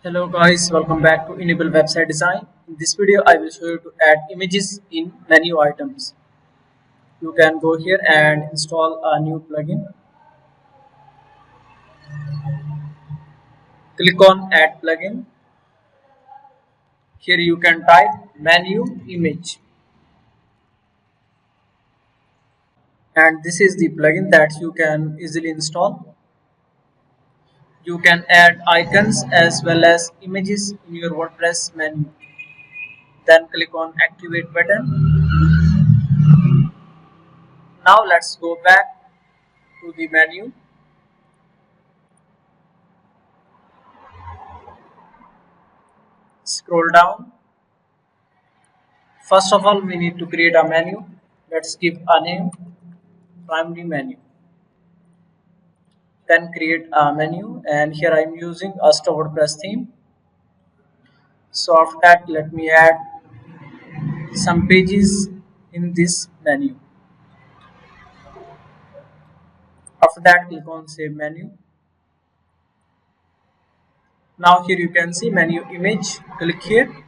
Hello guys, welcome back to Enable Website Design. In this video, I will show you to add images in menu items. You can go here and install a new plugin. Click on Add Plugin. Here you can type menu image. And this is the plugin that you can easily install. You can add icons as well as images in your WordPress menu. Then click on Activate button. Now let's go back to the menu. Scroll down. First of all, we need to create a menu. Let's give a name, primary menu. Then create a menu, and here I am using a WordPress theme. So after that, let me add some pages in this menu. After that, click on Save Menu. Now here you can see menu image. Click here,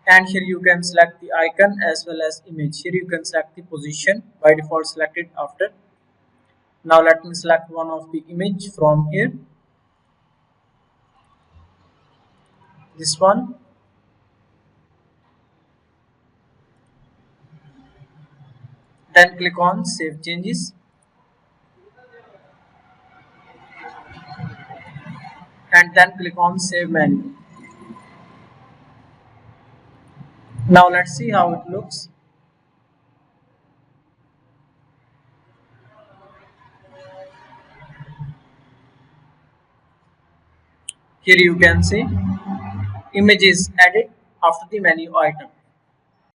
and here you can select the icon as well as image. Here you can select the position, by default selected after. Now let me select one of the image from here. This one. Then click on Save Changes, and then click on Save Menu. Now let's see how it looks. Here you can see images added after the menu item.